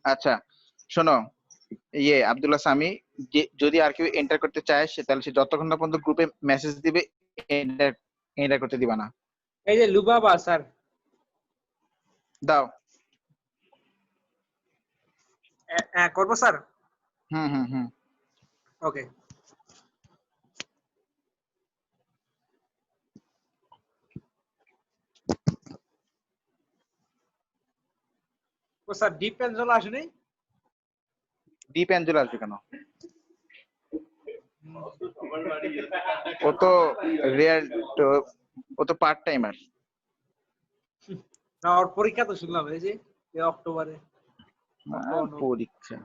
আচ্ছা শোনো, আব্দুল্লাহ সামি, যদি আর কেউ এন্টার করতে চায় তাহলে সে যতক্ষণ না পর্যন্ত গ্রুপে মেসেজ দিবে এন্টার এন্টার করতে দিবা না। এই যে লুবাবা স্যার দাও। করবো স্যার? হুম হুম হুম। ওকে। ও স্যার ডিপ পেন্সিল আসেনি? ডিপ অ্যাঞ্জেল আসবে কেন? ও তো রেয়ার, ও তো পার্ট টাইমার। না, ওর পরীক্ষা তো শুনলাম এই যে অক্টোবরে। পরীক্ষা।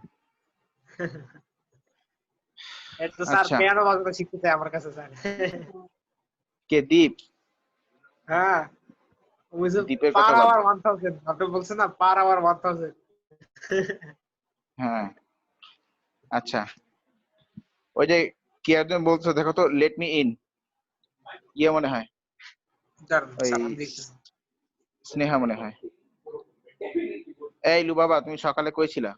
এটা স্যার আচ্ছা, পিয়ানো বাজানো শিখতে চায় আমার কাছে স্যার। কে দীপ? হ্যাঁ, ওই যে দীপের কথা পার বাদ আওয়ার দাও। 1000 আপনি বলছেন না, পার আওয়ার 1000। হ্যাঁ আচ্ছা, ওই যে কি একজন বলছো, দেখো তো, লেট মি ইন, মনে হয় ওই স্যার আমি দেখতেছি। স্নেহা মনে হয়। এই লুবাবা, তুমি সকালে কইছিলা?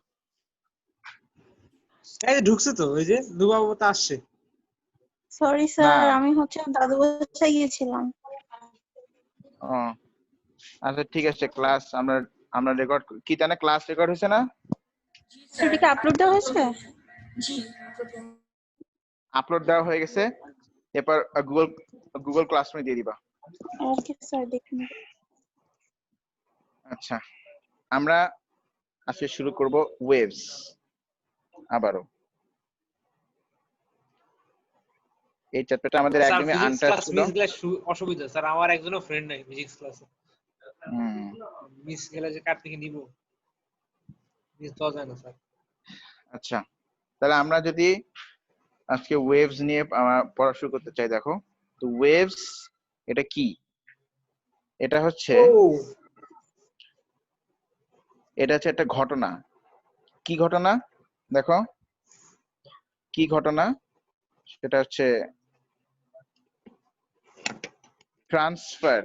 এই যে ঢুকছে তো, ওই যে লুবাবা তো আসছে। সরি না। স্যার, আমি হচ্ছে দাদু বাসায় গিয়েছিলাম। ও আচ্ছা ঠিক আছে, ক্লাস আমরা আমরা রেকর্ড কি জানে, ক্লাস রেকর্ড হয়েছে না? সেটা কি আপলোড দেওয়া হয়েছে? আপলোড দেওয়া হয়ে গেছে, এরপর গুগল গুগল ক্লাসরুমে দিয়ে দিবা। ওকে স্যার, দেখুন। আচ্ছা, আমরা আজকে শুরু করব ওয়েভস। আবারও এই চ্যাপ্টারটা আমাদের স্যার একদমই ফিজিক্স আনটাচ ক্লাস ছিল। মিস গেলে অসুবিধা স্যার, আমার একজনও ফ্রেন্ড নাই ফিজিক্স ক্লাসে। মিস গেলে যে কার থেকে নিব, মিস তো যায় না স্যার। আচ্ছা, তাহলে আমরা যদি আজকে ওয়েভস নিয়ে পড়া শুরু করতে চাই, দেখো তো ওয়েভস এটা কি? এটা হচ্ছে একটা ঘটনা। কি ঘটনা? দেখো কি ঘটনা, সেটা হচ্ছে transfer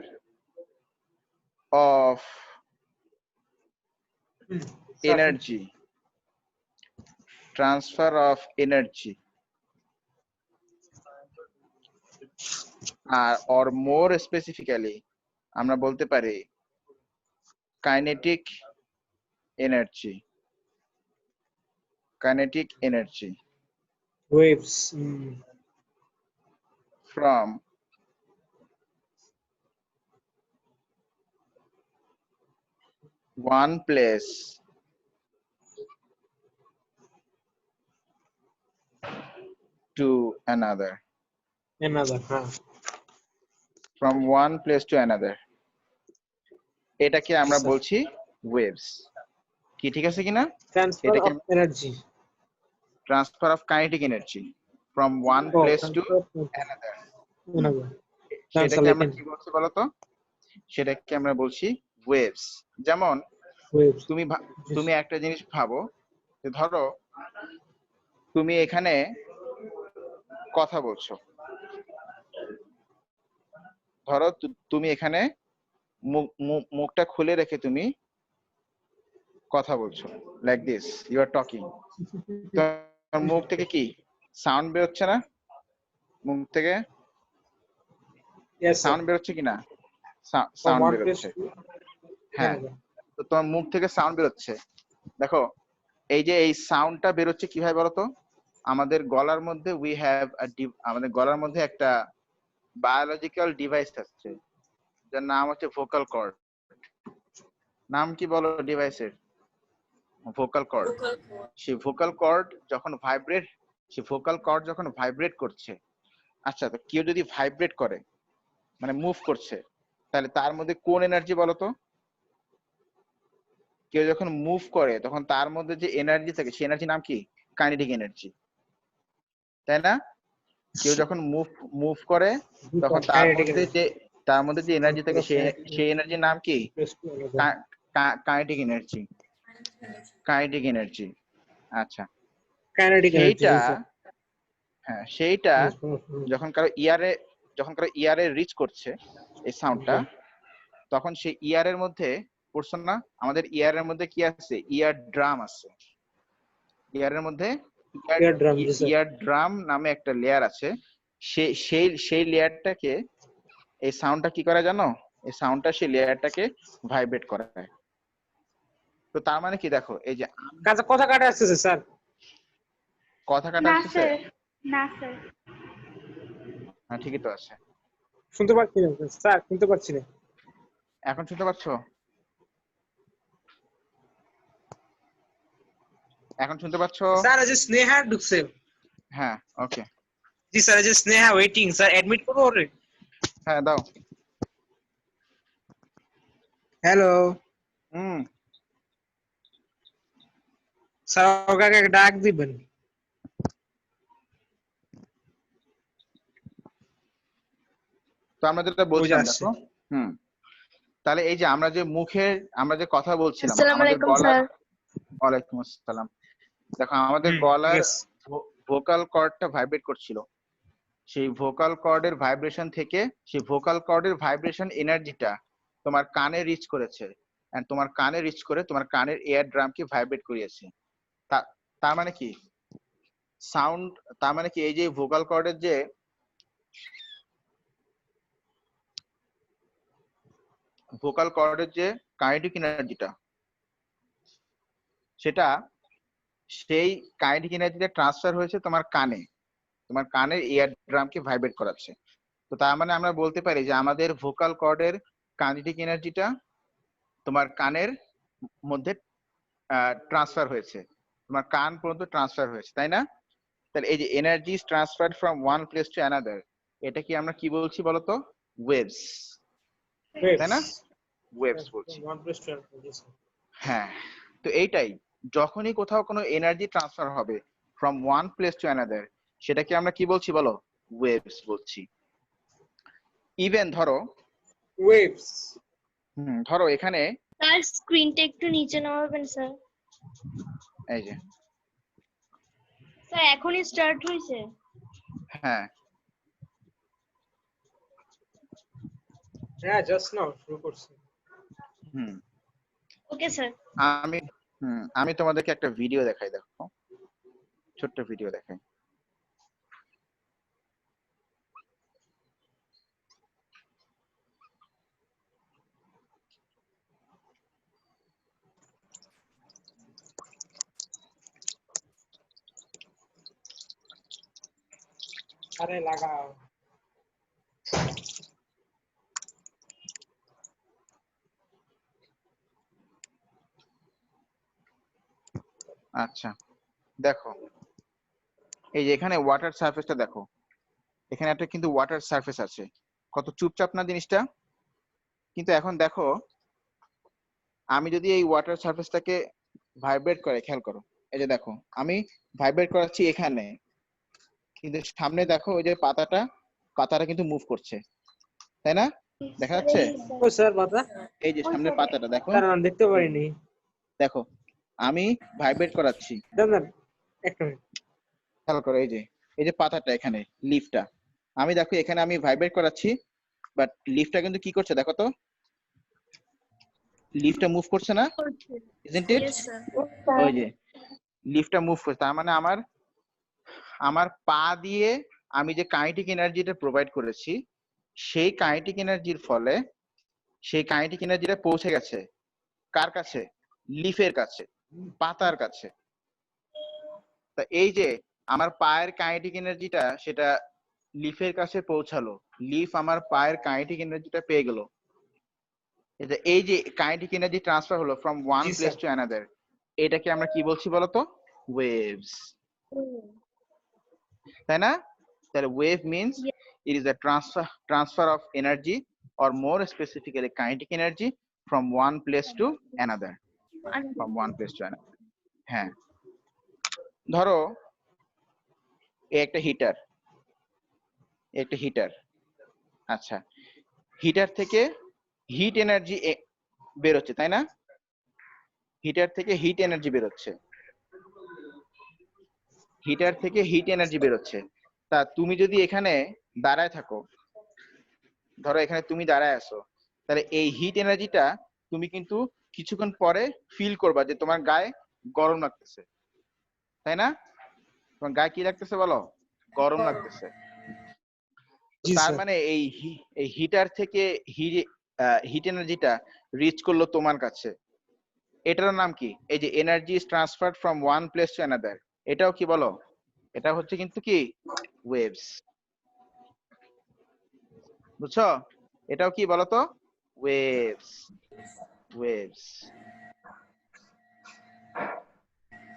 of energy, transfer of energy, আর মোর স্পেসিফিক্যালি আমরা বলতে পারি kinetic energy, kinetic energy waves from one place to another, from one place to another, এটাকে আমরা বলছি ওয়েভস। কি ঠিক আছে কিনা? Transfer of energy, transfer of kinetic energy from one place to another, সেটাকে আমরা কি বলছি বলতো? সেটাকে আমরা বলছি ওয়েভস। যেমন তুমি একটা জিনিস ভাবো, যে ধরো তুমি এখানে কথা বলছো, ধরো তুমি এখানে মুখটা খুলে রেখে তুমি কথা বলছো, like this you are talking. তোমার মুখ থেকে কি সাউন্ড বেরোচ্ছে না? মুখ থেকে সাউন্ড বেরোচ্ছে কিনা? সাউন্ড বেরোচ্ছে। হ্যাঁ, তো তোমার মুখ থেকে সাউন্ড বেরোচ্ছে। দেখো এই যে এই সাউন্ডটা বেরোচ্ছে কিভাবে বলতো? আমাদের গলার মধ্যে আমাদের গলার মধ্যে একটা বায়োলজিক্যাল ডিভাইস আছে, যার নাম হচ্ছে ভোকাল কর্ড। নাম কি বলো ডিভাইসের? Vocal cord. সেই ভোকাল কর্ড যখন ভাইব্রেট করছে, আচ্ছা তো কেউ যদি ভাইব্রেট করে মানে মুভ করছে, তাহলে তার মধ্যে কোন এনার্জি বলতো? কেউ যখন মুভ করে তখন তার মধ্যে যে এনার্জি থাকে, সেই এনার্জি নাম কি? কাইনেটিক এনার্জি, তাই না? কেউ যখন মুভ করে তখন তার মধ্যে যে এনার্জি থাকে, সেই এনার্জির নাম কি? Kinetic energy, kinetic energy. আচ্ছা, সেইটা যখন কারো ইয়ারে রিচ করছে এই সাউন্ডটা, তখন সেই ইয়ারের মধ্যে পড়ছো না? আমাদের ইয়ারের মধ্যে কি আছে? ইয়ার ড্রাম আছে। ইয়ারের মধ্যে Ear drum, জি স্যার। ইয়ার ড্রাম নামে একটা লেয়ার আছে। সেই লেয়ারটাকে, এই সাউন্ডটা কি করে জানো? এই সাউন্ডটা সেই লেয়ারটাকে ভাইব্রেট করায়। তো তার মানে কি দেখো, এই যে কথা কাটা আসতেছে স্যার। কথা কাটা না আসতেছে। স্যার, না স্যার। হ্যাঁ ঠিকই তো আছে। শুনতে পাচ্ছি না স্যার, শুনতে পাচ্ছি না। এখন শুনতে পাচ্ছো? এখন শুনতে পাচ্ছো? স্যার এই যে স্নেহা ঢুকছে। হ্যাঁ ওকে। জি স্যার, এই যে স্নেহা ওয়েটিং, স্যার অ্যাডমিট করবো ওরে? হ্যাঁ দাও। হ্যালো হুম। স্যার, ওকে আগে ডাক দিবেন। তো আমরা যেটা ওই যে বলছিলাম আসছে। দেখো। হুম। তাহলে এই যে আমরা যে কথা বলছিলাম, আসসালামু আমাদের আলাইকুম গলার, স্যার। ওয়ালাইকুম আসসালাম। দেখো আমাদের ঠিক গলার আছে। ভোকাল কর্ডটা ভাইব্রেট করছিল। সেই ভোকাল কর্ডের ভাইব্রেশন থেকে, সেই ভোকাল কর্ডের ভাইব্রেশন এনার্জিটা তোমার কানে রিচ করেছে, এন্ড তোমার কানে রিচ করে তোমার কানের এয়ার ড্রামকে ভাইব্রেট করিয়েছে। তার মানে কি সাউন্ড, তার মানে কি এই যে ভোকাল কর্ডের যে কাইনেটিক এনার্জিটা, সেটা সেই কাইনেটিক এনার্জিটা ট্রান্সফার হয়েছে তোমার কানে, তোমার কানের এয়ার ড্রামকে ভাইব্রেট করাচ্ছে। তো তার মানে আমরা বলতে পারি যে আমাদের ভোকাল কর্ডের কাইনেটিক এনার্জিটা তোমার কানের মধ্যে ট্রান্সফার হয়েছে, তোমার কান পর্যন্ত ট্রান্সফার হয়েছে, তাই না? তাহলে এই যে energy is transferred from one place to another, এটা কি আমরা কি বলছি বলতো? ওয়েভস, তাই না? ওয়েভস বলছি। হ্যাঁ। তো এইটাই, যখনই কোথাও কোনো এনার্জি ট্রান্সফার হবে from one place to another, সেটাকে আমরা কি বলছি বলো? ওয়েভস বলছি। ইভেন ধরো, ওয়েভস। ধরো এখানে স্যার স্ক্রিনটা একটু নিচে নামাবেন স্যার। এই যে, স্যার এখনই স্টার্ট হয়েছে। হ্যাঁ হ্যাঁ, জাস্ট নাও শুরু করছি। হুম ওকে স্যার। আমি আমি তোমাদেরকে একটা ভিডিও দেখাই, দেখো ছোট্ট ভিডিও দেখাই। আরে লাগাও। আচ্ছা দেখো, এই যে এখানে ওয়াটার সারফেসটা দেখো, এখানে একটা কিন্তু ওয়াটার সারফেস আছে, কত চুপচাপ না জিনিসটা। কিন্তু এখন দেখো, আমি যদি এই ওয়াটার সারফেসটাকে ভাইব্রেট করে, খেয়াল করো, এই যে দেখো আমি ভাইব্রেট করাচ্ছি এখানে, কিন্তু সামনে দেখো ওই যে পাতাটা কিন্তু মুভ করছে, তাই না? দেখা যাচ্ছে? ও স্যার, পাতা। এই যে সামনের পাতাটা দেখো, স্যার আমি দেখতে পারিনি। দেখো আমি ভাইব্রেট করাচ্ছি, দাঁড়ান একটা মিনিট। খেয়াল করো, এই যে পাতাটা, এখানে লিফটা, আমি দেখো এখানে আমি ভাইব্রেট করাচ্ছি, বাট লিফটা কিন্তু কি করছে দেখো তো, লিফটটা মুভ করছে না, ইজন্ট ইট? Yes sir. ওই যে লিফটটা মুভ করছে, তার মানে আমার পা দিয়ে আমি যে কাইনেটিক এনার্জিটা প্রোভাইড করেছি, সেই কাইনেটিক এনার্জির ফলে সেই কাইনেটিক এনার্জিটা পৌঁছে গেছে কার কাছে? লিফের কাছে, পাতার কাছে। তা এই যে আমার পায়ের কাইনেটিক এনার্জিটা সেটা লিফের কাছে পৌঁছালো, লিফ আমার পায়ের কাইনেটিক এনার্জিটা পেয়ে গেল। এই যে কাইনেটিক এনার্জি ট্রান্সফার হলো from one G place sir. To another, এটাকে আমরা কি বলছি বলতো? ওয়েভস, তাই না? তাহলে wave means it is a transfer of energy, or more specifically kinetic energy, from one place to another, from one place to another. হ্যাঁ, ধরো একটা হিটার, আচ্ছা, হিটার থেকে হিট এনার্জি বেরোচ্ছে, তাই না? হিটার থেকে হিট এনার্জি বেরোচ্ছে, তা তুমি যদি এখানে দাঁড়ায় থাকো, ধরো এখানে তুমি দাঁড়ায় আছো, তাহলে এই হিট এনার্জিটা তুমি কিন্তু কিছুক্ষণ পরে ফিল করবা যে তোমার গায়ে গরম লাগতেছে, তাই না? তোমার গায়ে কি লাগতেছে বলো? গরম লাগতেছে। তো জি তার স্যার। মানে এই হিটার থেকে হিট এনার্জিটা রিচ করলো তোমার কাছে, এটার নাম কি? এই যে energy is transferred from one place to another, এটাও কি বলো? এটা হচ্ছে কিন্তু কি ওয়েভস, বুঝছো? এটাও কি বলতো? Waves, waves.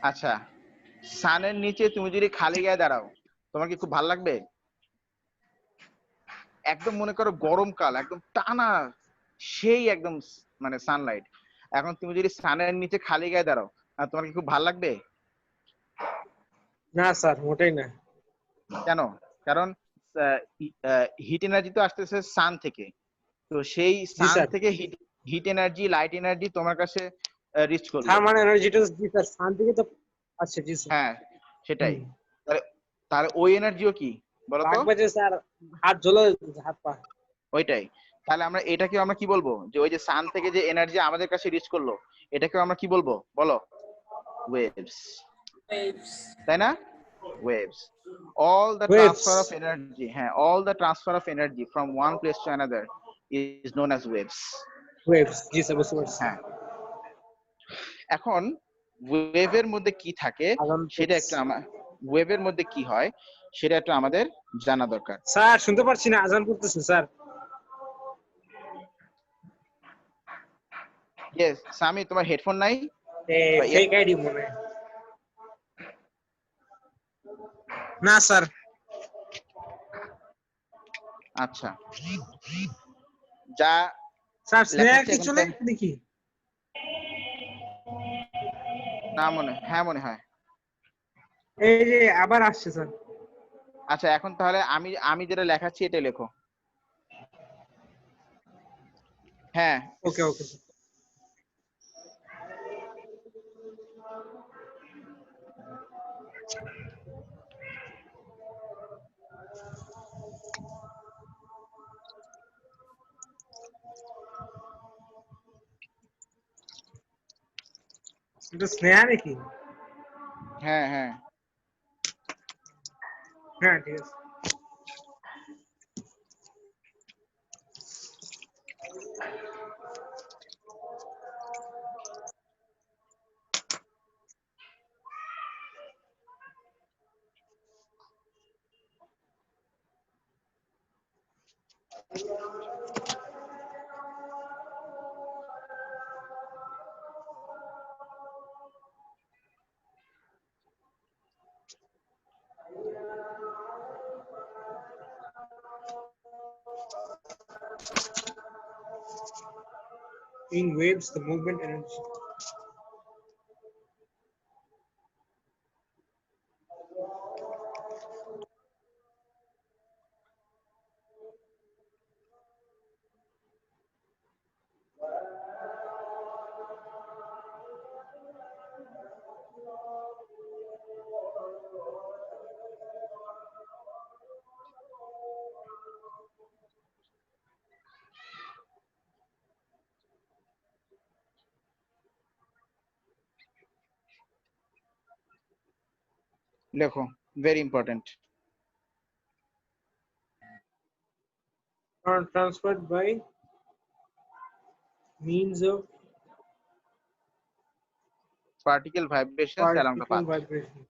আচ্ছা, সানের নিচে তুমি যদি খালি গায়ে দাঁড়াও, তোমার কি খুব ভালো লাগবে? একদম মনে করো গরমকাল, একদম টানা সেই একদম মানে সানলাইট, এখন তুমি যদি সানের নিচে খালি গায়ে দাঁড়াও, তোমার কি খুব ভালো লাগবে? না স্যার, মোটেই না। কেন? কারণ হিট এনার্জি তো আসতেছে সান থেকে, তো সেই জি সান স্যার। থেকে হিট এনার্জি, লাইট এনার্জি তোমার কাছে রিচ করলো। থার্মাল এনার্জিটা জি স্যার সান থেকে তো। আচ্ছা জি স্যার। হ্যাঁ, সেটাই। হুম। তাহলে তাহলে ওই এনার্জিও কি বলতো? লাগবে যে স্যার, হাত জ্বলে, হাত পা। ওইটাই। তাহলে আমরা এটাকেও আমরা কি বলবো? যে ওই যে সান থেকে যে এনার্জি আমাদের কাছে রিচ করলো, এটাকেও আমরা কি বলবো বলো? ওয়েভস, তাই না? Waves. All the waves. transfer of energy, হ্যাঁ, all the transfer of energy from one place to another is known as waves. Waves G sir, বুঝতে পারছি। হ্যাঁ, এখন ওয়েভের মধ্যে কি থাকে আগাম সেটা একটু ওয়েভের মধ্যে কি হয় সেটা একটু আমাদের জানা দরকার। স্যার শুনতে পারছি না, আজান করতেছে স্যার। ইয়েস, সামি তোমার হেডফোন নাই? বা ফেক আইডি মনে হয়। না স্যার। আচ্ছা, যা স্যার স্নেহা লেখাচ্ছে কি এখন চলে তো দেখি। না মনে, হ্যাঁ মনে হয়। এই যে আবার আসছে স্যার। আচ্ছা, এখন তাহলে আমি আমি যেটা লেখাচ্ছি এটা লেখো। হ্যাঁ, ওকে ওকে। এটা স্নেহা নাকি? হ্যাঁ, হ্যাঁ। হ্যাঁ ঠিক আছে। In waves, the movement energy. লেখো, very important. Are transferred by means of particle vibrations along the particle path. vibration.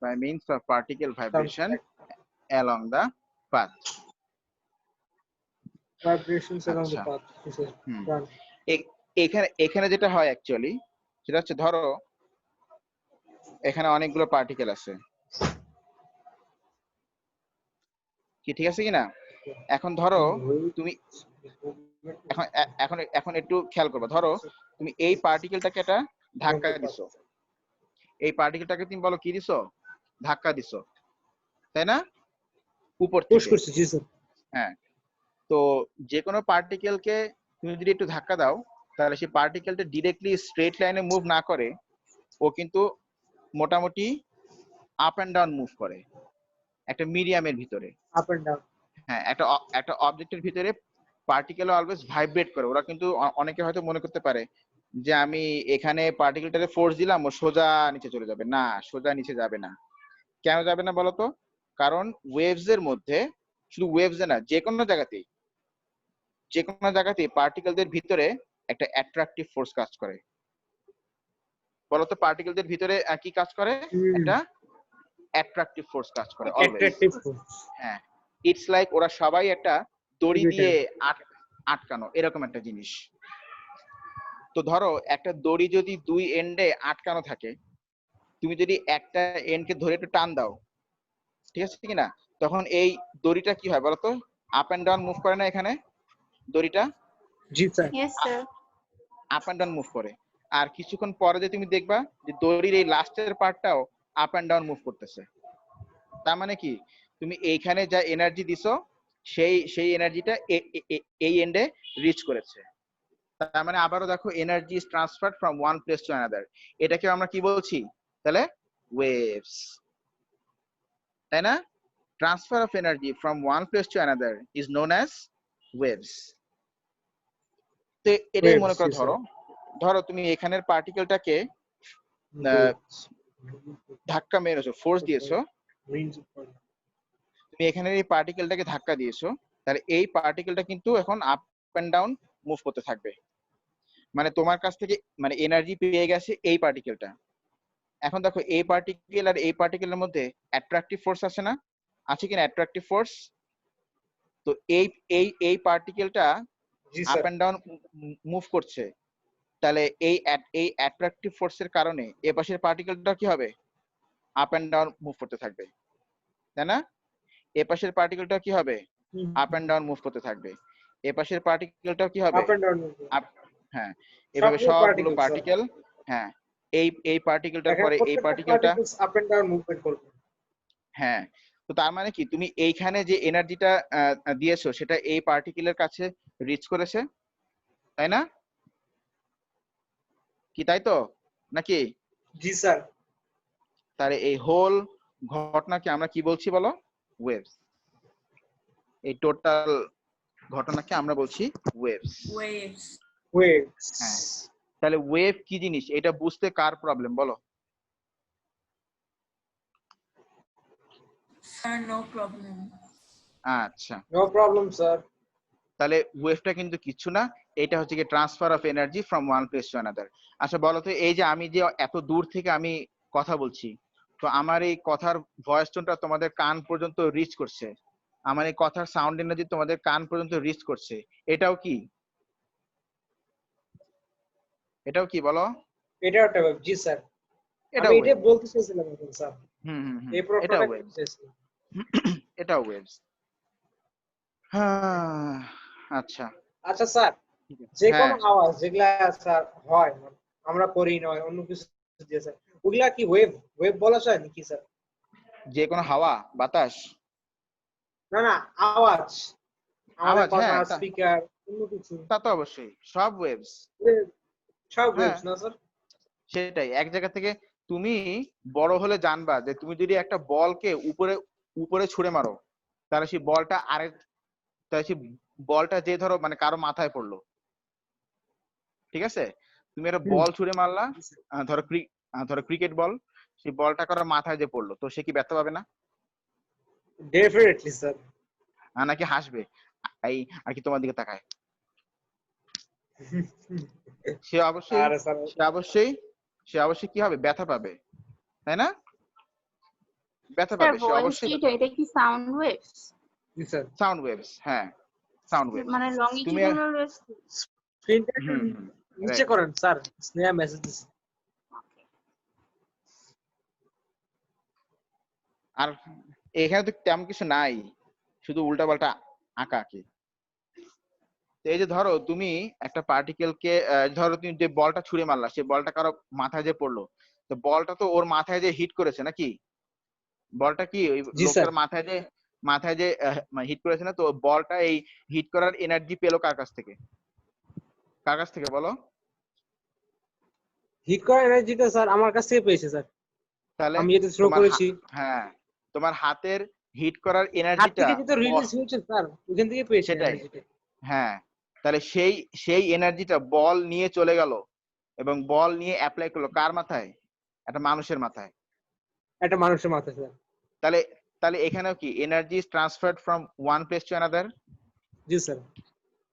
By means of particle Sounds vibration correct. along the path. Vibrations along the আচ্ছা, path. This is hmm, done. এখানে এখানে যেটা হয় actually সেটা হচ্ছে, ধরো এখানে অনেকগুলো পার্টিকেল আছে, কি ঠিক আছে কিনা? এখন ধরো তুমি এখন এখন এখন একটু খেয়াল করবে, ধরো তুমি এই পার্টিকেলটাকে একটা ধাক্কা দিছো, এই পার্টিকেলটাকে তুমি বলো কি দিছো? ধাক্কা দিছো, তাই না? উপর পুশ থেকে। করছি জি স্যার। হ্যাঁ, তো যে কোনো পার্টিকেলকে তুমি যদি একটু ধাক্কা দাও, তাহলে সেই পার্টিকেলটা ডিরেক্টলি স্ট্রেট লাইনে মুভ না করে, ও কিন্তু মোটামুটি আপ এন্ড ডাউন মুভ করে একটা মিডিয়ামের ভিতরে। Up and down. হ্যাঁ, একটা একটা অবজেক্টের ভিতরে পার্টিকেল অলওয়েজ ভাইব্রেট করে। ওরা কিন্তু অনেকে হয়তো মনে করতে পারে যে আমি এখানে পার্টিকেলটারে ফোর্স দিলাম ও সোজা নিচে চলে যাবে। না, সোজা নিচে যাবে না। কেন যাবে না বলতো? কারণ ওয়েভস এর মধ্যে, শুধু ওয়েভস এ না, যে কোনো জায়গাতেই পার্টিকেলদের ভিতরে একটা অ্যাট্রাকটিভ ফোর্স কাজ করে। বলতো পার্টিকেলদের ভিতরে কি কাজ করে? একটা অ্যাট্রাকটিভ ফোর্স কাজ করে অলওয়েজ। Attractive force. হ্যাঁ, ইটস লাইক ওরা সবাই একটা দড়ি দিয়ে আটকানো, এরকম একটা জিনিস। তো ধরো একটা দড়ি যদি দুই এন্ডে আটকানো থাকে, তুমি যদি একটা এন্ডকে ধরে একটু টান দাও, ঠিক আছে কিনা, তখন এই দড়িটা কি হয় বলতো? আপ এন্ড ডাউন মুভ করে না এখানে দড়িটা? জি sir. Yes, sir. Up and down move করে। আর কিছুক্ষণ পরে যে তুমি দেখবা যে দড়ির এই লাস্টের পার্টটাও আপ এন্ড ডাউন মুভ করতেছে। তার মানে কি, তুমি এইখানে যা এনার্জি দিছো সেই এনার্জিটা এই এন্ডে রিচ করেছে। তার মানে আবারও দেখো, energy is transferred from one place to another. এটাকে আমরা কি বলছি তাহলে? ওয়েভস, তাই না? Transfer of energy from one place to another is known as waves. তো এটাই মনে করো, ধরো তুমি এখানের পার্টিকেলটাকে ধাক্কা মেরেছো, ফোর্স দিয়েছো, তুমি এখানে এই পার্টিকেলটাকে ধাক্কা দিয়েছো, তাহলে এই পার্টিকেলটা কিন্তু এখন আপ এন্ড ডাউন মুভ করতে থাকবে। মানে তোমার কাছ থেকে মানে এনার্জি পেয়ে গেছে এই পার্টিকেলটা। এখন দেখো এই পার্টিকেল আর এই পার্টিকেলের মধ্যে অ্যাট্রাকটিভ ফোর্স আছে না? আছে কিনা অ্যাট্রাকটিভ ফোর্স? তো এই পার্টিকেলটা আপ এন্ড ডাউন মুভ করছে, তাহলে এই অ্যাট্রাকটিভ ফোর্সের কারণে এ পাশের পার্টিকেলটা কি হবে? আপ এন্ড ডাউন মুভ করতে থাকবে, তাই না? এ পাশের পার্টিকেলটা কি হবে? আপ এন্ড ডাউন মুভ করতে থাকবে। এ পাশের পার্টিকেলটাও কি হবে? Up and down. হ্যাঁ, এভাবে সবগুলো পার্টিকেল, হ্যাঁ, এই পার্টিকেলটার পরে এই পার্টিকেলটা আপ এন্ড ডাউন মুভমেন্ট করবে। হ্যাঁ, তো তার মানে কি, তুমি এইখানে যে এনার্জিটা দিয়েছো সেটা এই পার্টিকেলের কাছে রিচ করেছে, তাই না? কি তাই তো নাকি? জি স্যার। তাহলে এই হোল ঘটনাকে আমরা কি বলছি বলো? ওয়েভস। এই টোটাল ঘটনাকে আমরা বলছি ওয়েভস। ওয়েভস। হ্যাঁ, তাহলে ওয়েভ কি জিনিস এটা বুঝতে কার প্রবলেম বলো? Sir, no problem. আচ্ছা, নো প্রবলেম স্যার। তাহলে ওয়েভটা কিন্তু কিছু না, এটা হচ্ছে কি transfer of energy from one place to another. আচ্ছা বলো তো, এই যে আমি যে এত দূর থেকে আমি কথা বলছি, তো আমার এই কথার ভয়েস টোনটা তোমাদের কান পর্যন্ত রিচ করছে, আমার এই কথার সাউন্ড এনার্জি তোমাদের কান পর্যন্ত রিচ করছে, এটাও কি? এটাও কি বলো? এটা একটা ওয়েভ। জি স্যার, এটা আমি এটা বলতে চাইছিলাম এখন স্যার। এই এটা প্রশ্নটা ওয়েভ, করতে চাইছিলাম। এটা ওয়েভস। হ্যাঁ, আচ্ছা আচ্ছা স্যার, যে কোনো আওয়াজ যেগুলা স্যার হয় আমরা করি নয় অন্য কিছু দিয়ে স্যার, ওগুলা কি ওয়েভ ওয়েভ বলা যায় নাকি স্যার? যে কোনো হাওয়া বাতাস? না না, আওয়াজ, আমাদের আওয়াজ, কথা, হ্যাঁ, স্পিকার, অন্য কিছু। তা তো অবশ্যই সব ওয়েভস। সব হ্যাঁ, ওয়েভস না স্যার? সেটাই। এক জায়গা থেকে তুমি বড় হলে জানবা যে তুমি যদি একটা বলকে উপরে উপরে ছুঁড়ে মারো, তাহলে সেই বলটা যে ধরো মানে কারো মাথায় পড়লো, ঠিক আছে, তুমি একটা বল ছুঁড়ে মারলা, ধরো ক্রিকেট বল, সেই বলটা কারো মাথায় যে পড়লো, তো সে কি ব্যথা পাবে না? Definitely sir. নাকি হাসবে এই আর কি তোমার দিকে তাকায়? সে অবশ্যই কি হবে? ব্যথা পাবে, তাই না? ব্যথা পাবে সে অবশ্যই। এটা কি সাউন্ড ওয়েভস? জি স্যার। সাউন্ড ওয়েভস, হ্যাঁ, সাউন্ড ওয়েভস। মানে লংজিটিউডাল ওয়েভস। স্ক্রিনটা নিচে করেন স্যার, স্নেহা মেসেজ দিছে। আর এখানে তো তেমন কিছু নাই, শুধু উল্টাপাল্টা আঁকা আঁকি। এই যে ধরো তুমি একটা পার্টিকেলকে, ধরো তুমি যে বলটা ছুঁড়ে মারলা, সেই বলটা কারো মাথায় যে পড়লো, তো বলটা তো ওর মাথায় যে হিট করেছে নাকি? বলটা কি ওই লোকটার মাথায় যে হিট করেছে না? তো বলটা এই হিট করার এনার্জি পেলো কার কাছ থেকে? কার কাছ থেকে বলো? হিট করার এনার্জিটা স্যার আমার কাছ থেকে পেয়েছে স্যার। তাহলে আমি যেটা থ্রো করেছি। হ্যাঁ, তোমার হাতের হিট করার হাত এনার্জিটা থেকে যেটা রিলিজ হয়েছে স্যার, ওখান থেকে পেয়েছে সেটাই। এনার্জিটা। হ্যাঁ, তাহলে সেই সেই এনার্জিটা বল নিয়ে চলে গেল এবং বল নিয়ে অ্যাপ্লাই করলো কার মাথায়? একটা মানুষের মাথায়। একটা মানুষের মাথায় স্যার। তাহলে তাহলে এখানেও কি energy is transferred from one place to another. G sir.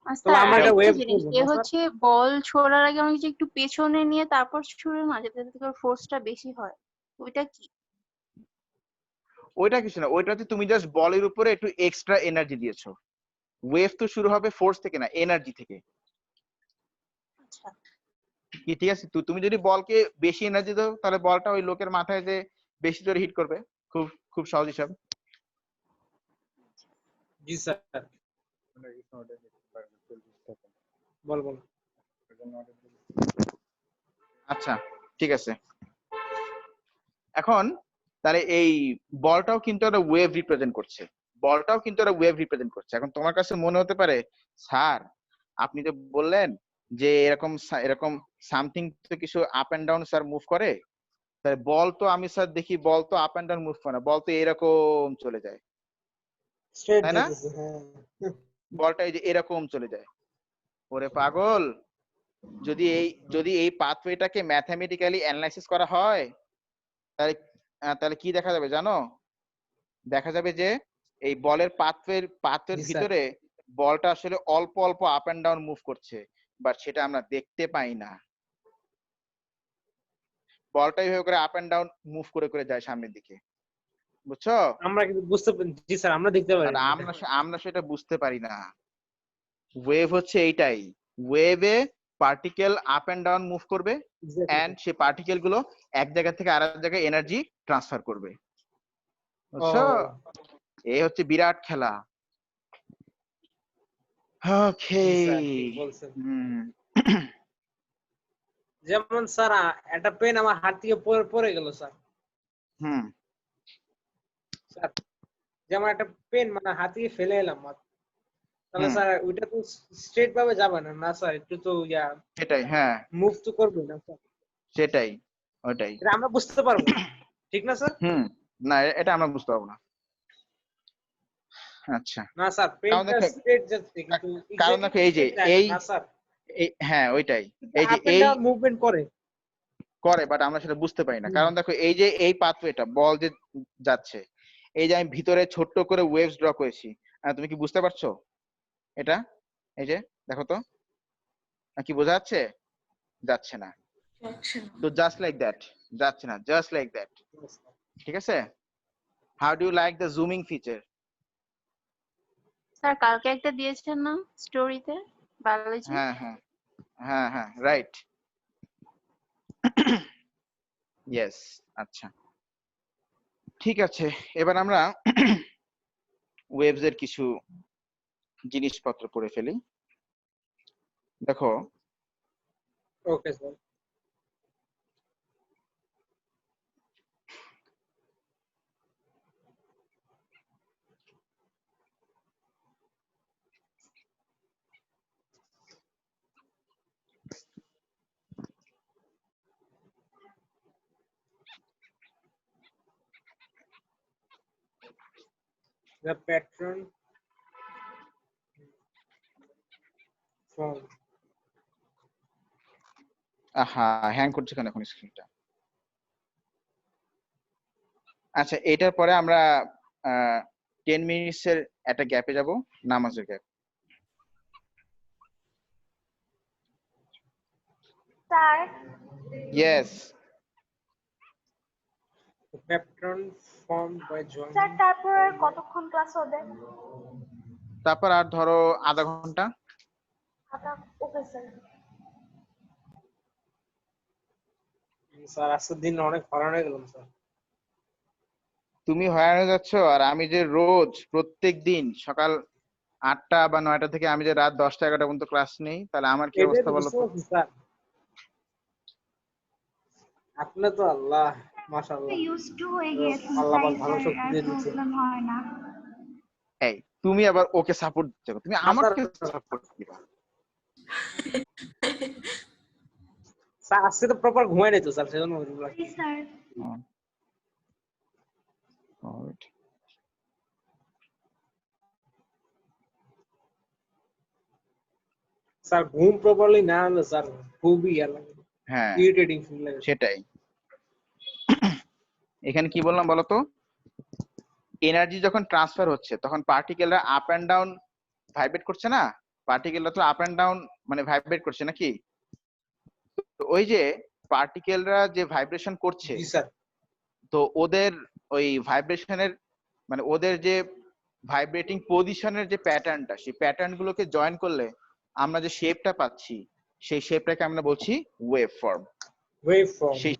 Sir আমরা আর একটা একটা ওয়েভ জিনিস করবো যে না স্যার? হচ্ছে বল ছোড়ার আগে আমাকে যে একটু পেছনে নিয়ে তারপর ছুড়ে না যাতে ফোর্সটা বেশি হয়, ওইটা কি? ওইটা কিছু না, ওইটা হচ্ছে তুমি জাস্ট বলের উপরে একটু এক্সট্রা এনার্জি দিয়েছো। ওয়েভ তো শুরু হবে ফোর্স থেকে না, এনার্জি থেকে। আচ্ছা কি ঠিক আছে? তুমি যদি বলকে বেশি এনার্জি দাও তাহলে বলটা ওই লোকের মাথায় যে বেশি জোরে হিট করবে। খুব খুব সহজ হিসাব। জি স্যার। বল বল। আচ্ছা ঠিক আছে। এখন তাহলে এই বলটাও কিন্তু একটা ওয়েভ রিপ্রেজেন্ট করছে, বলটাও কিন্তু একটা ওয়েভ রিপ্রেজেন্ট করছে। এখন তোমার কাছে মনে হতে পারে স্যার আপনি যে বললেন যে এরকম এরকম সামথিং তো কিছু up and down sir move করে, তাহলে বল তো আমি স্যার দেখি বল তো আপ এন্ড ডাউন মুভ করে না, বল তো এরকম চলে যায়, স্ট্রেট তাই না? যেতেছে, হ্যাঁ। বলটা এই যে এরকম চলে যায়। ওরে পাগল, যদি এই পাথওয়েটাকে ম্যাথমেটিক্যালি অ্যানালাইসিস করা হয় তাহলে তাহলে কি দেখা যাবে জানো? দেখা যাবে যে এই বলের পাথওয়ের জি স্যার। ভিতরে বলটা আসলে অল্প অল্প আপ এন্ড ডাউন মুভ করছে, বাট সেটা আমরা দেখতে পাই না। বলটা এইভাবে করে আপ এন্ড ডাউন মুভ করে করে যায় সামনের দিকে, বুঝছো? আমরা কিন্তু জি স্যার, আমরা দেখতে পারি বাট না। আমরা সেটা বুঝতে পারি না। ওয়েভ হচ্ছে এইটাই, ওয়েভে particle up and down move করবে এন্ড সে পার্টিকেল গুলো এক জায়গা থেকে আরেক জায়গায় এনার্জি ট্রান্সফার করবে, ও বুঝছো? এই হচ্ছে বিরাট খেলা। ওকে। জি স্যার, ঠিক বলছেন। হুম। যেমন স্যার একটা পেন আমার হাত থেকে পড়ে গেল স্যার। হুম। স্যার যেমন একটা পেন মানে হাত থেকে ফেলে এলাম তাহলে হুম। স্যার ওইটা তো স্ট্রেট ভাবে যাবে না, না স্যার একটু তো সেটাই, হ্যাঁ মুভ তো করবে না স্যার। সেটাই, ওটাই। এটা আমরা বুঝতে পারবো না, ঠিক না স্যার? হুম। না এটা আমরা বুঝতে পারবো না। আচ্ছা, না স্যার, কারণ পেনটা দেখো, স্ট্রেট যাচ্ছে কিন্তু কারণ এক্স্যাক্টলি দেখো তো এই যে স্ট্রেট যায় এই না স্যার। হ্যাঁ ওইটাই, এই যে আপ এন্ড এই ডাউন মুভমেন্ট করে। করে, বাট আমরা সেটা বুঝতে পারি না। কারণ দেখো এই যে এই পাথওয়েটা বল যে যাচ্ছে, এই যে আমি ভিতরে ছোট্ট করে ওয়েভস ড্র করেছি, তুমি কি বুঝতে পারছো এটা? এই যে দেখো তো, কি বোঝা যাচ্ছে? যাচ্ছে না। তো জাস্ট লাইক দ্যাট, যাচ্ছে না, জাস্ট লাইক দ্যাট। ঠিক আছে? How do you like the zooming feature? Sir কালকে একটা দিয়েছেন না স্টোরিতে বায়োলজি? হ্যাঁ হ্যাঁ হ্যাঁ হ্যাঁ, রাইট। ইয়েস। আচ্ছা ঠিক আছে, এবার আমরা ওয়েভস এর কিছু জিনিসপত্র পড়ে ফেলি। দেখো okay sir. The patron from আহা, হ্যাং করছে কেন এখন স্ক্রিনটা? আচ্ছা, এটার পরে আমরা 10 মিনিটস এর একটা গ্যাপে যাব, নামাজের gap. Sir yes. the patron formed by joining. Sir তারপর আর কতক্ষণ ক্লাস হবে? তারপর আর ধরো আধা ঘন্টা। Okay sir. স্যার আজকের দিন অনেক হয়রান হয়ে গেলাম স্যার। তুমি হয়রান হয়ে যাচ্ছ, আর আমি যে রোজ প্রত্যেক দিন সকাল 8টা বা 9টা থেকে আমি যে রাত 10টা 11টা পর্যন্ত ক্লাস নেই, তাহলে আমার কি এটাই অবস্থা তো বলো বুঝতে তো? পারছি স্যার, আপনি তো আল্লাহ, মাশাআল্লাহ, ইউজড টু হয়ে গিয়েছে আল্লাহ তাই পাক ভালো স্যার শক্তি আর দিয়ে দিয়েছে। প্রবলেম হয় না। এই তুমি আবার ওকে সাপোর্ট দিচ্ছ, তুমি না স্যার, আমাকে সাপোর্ট দিবা? স্যার আজকে তো প্রপার ঘুমাই নাই তো স্যার, সেজন্য ওরকম লাগছে। স্যার স্যার ঘুম প্রপারলি না হলে স্যার খুবই ইয়া লাগে, হ্যাঁ ইরিটেটিং ফিল লাগে। সেটাই। এখানে কি বললাম বলতো, এনার্জি যখন ট্রান্সফার হচ্ছে তখন পার্টিকেলরা আপ এন্ড ডাউন ভাইব্রেট করছে না, পার্টিকেলরা তো আপ এন্ড ডাউন মানে ভাইব্রেট করছে নাকি। তো ওই যে পার্টিকেলরা যে ভাইব্রেশন করছে, জি স্যার। তো ওদের ওই ভাইব্রেশনের মানে ওদের যে ভাইব্রেটিং পজিশনের যে প্যাটার্নটা, সেই প্যাটার্ন গুলোকে জয়েন করলে আমরা যে শেপটা পাচ্ছি, সেই শেপটাকে আমরা বলছি ওয়েভ ফর্ম। Wave form. সেই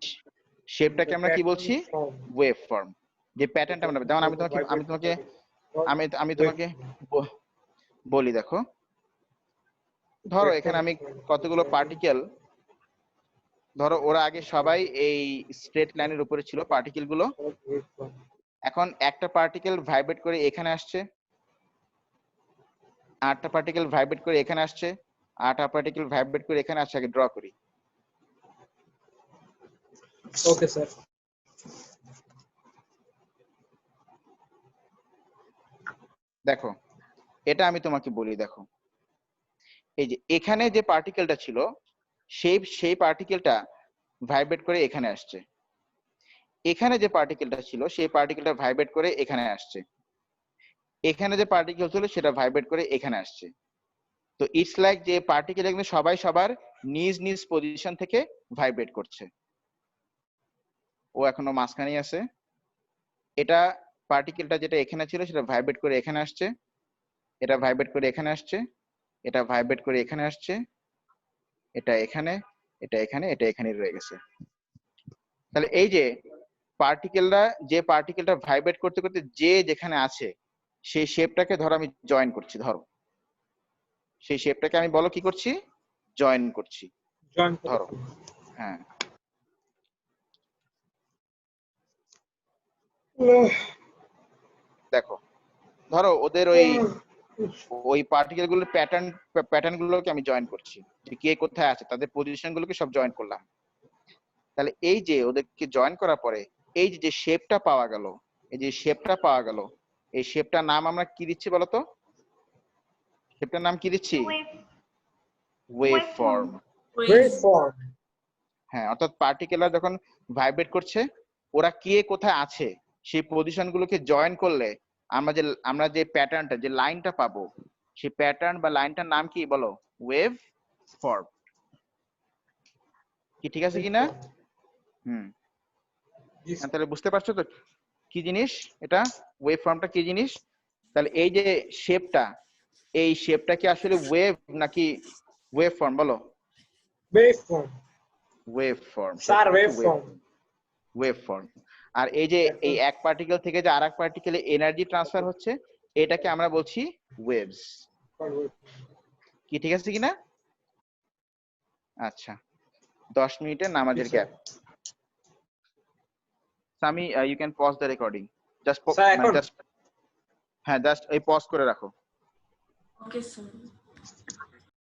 শেপটাকে আমরা কি বলছি, ওয়েভ ফর্ম। যে প্যাটার্নটা আমরা, যেমন আমি তোমাকে বলি, দেখো ধরো এখানে আমি কতগুলো পার্টিকেল, ধরো ওরা আগে সবাই এই স্ট্রেট লাইনের উপরে ছিল পার্টিকেল গুলো, এখন একটা পার্টিকেল ভাইব্রেট করে এখানে আসছে, আটটা পার্টিকেল ভাইব্রেট করে এখানে আসছে, আটটা পার্টিকেল ভাইব্রেট করে এখানে আসছে। আগে ড্র করি। Okay sir. দেখো এটা আমি তোমাকে বলি, দেখো এই যে এখানে যে পার্টিকেলটা ছিল, সেই পার্টিকেলটা ভাইব্রেট করে এখানে আসছে। এখানে যে পার্টিকেলটা ছিল সেই পার্টিকেলটা ভাইব্রেট করে এখানে আসছে। এখানে যে পার্টিকেল ছিল সেটা ভাইব্রেট করে এখানে আসছে। তো ইটস লাইক যে পার্টিকেল এখানে সবাই সবার নিজ নিজ পজিশন থেকে ভাইব্রেট করছে। ও এখনো মাঝখানেই আছে। এটা পার্টিকেলটা যেটা এখানে ছিল সেটা ভাইব্রেট করে এখানে আসছে, এটা ভাইব্রেট করে এখানে আসছে, এটা ভাইব্রেট করে এখানে আসছে, এটা এখানে, এটা এখানে, এটা এখানে রয়ে গেছে। তাহলে এই যে যে পার্টিকেলটা ভাইব্রেট করতে করতে যে যেখানে আছে, সেই শেপটাকে ধরো আমি জয়েন করছি। ধরো সেই শেপটাকে আমি বলো কি করছি, জয়েন করছি। ধরো হ্যাঁ, দেখো ধরো ওদের ওই পার্টিকেল গুলোর প্যাটার্ন গুলোকে আমি জয়েন করছি, যে কে কোথায় আছে তাদের পজিশন গুলোকে সব জয়েন করলাম। তাহলে এই যে ওদেরকে জয়েন করার পরে এই যে শেপটা পাওয়া গেল, এই যে শেপটা পাওয়া গেল, এই শেপটার নাম আমরা কি দিচ্ছি বলতো? শেপটার নাম কি দিচ্ছি? Wave form. Wave form. হ্যাঁ, অর্থাৎ পার্টিকেলরা যখন ভাইব্রেট করছে, ওরা কে কোথায় আছে সেই পজিশন গুলোকে জয়েন করলে আমরা যে প্যাটার্নটা, যে লাইনটা পাবো, সেই প্যাটার্ন বা লাইনটার নাম কি বলো? Wave form. কি ঠিক আছে কিনা? তাহলে বুঝতে পারছো তো কি জিনিস এটা, ওয়েভ ফর্মটা কি জিনিস? তাহলে এই যে শেপটা, এই শেপটা কি আসলে ওয়েভ নাকি ওয়েভ ফর্ম বলো? Wave form. Wave form sir wave form. Wave form. আর এই যে এই এক পার্টিকেল থেকে যে আরেক পার্টিকেলে এনার্জি ট্রান্সফার হচ্ছে, এটাকে আমরা বলছি ওয়েভস। কি ঠিক আছে কিনা? আচ্ছা, 10 মিনিটের নামাজের gap. Sami, you can pause the recording. Just হ্যাঁ, জাস্ট এই পজ করে রাখো। Okay sir.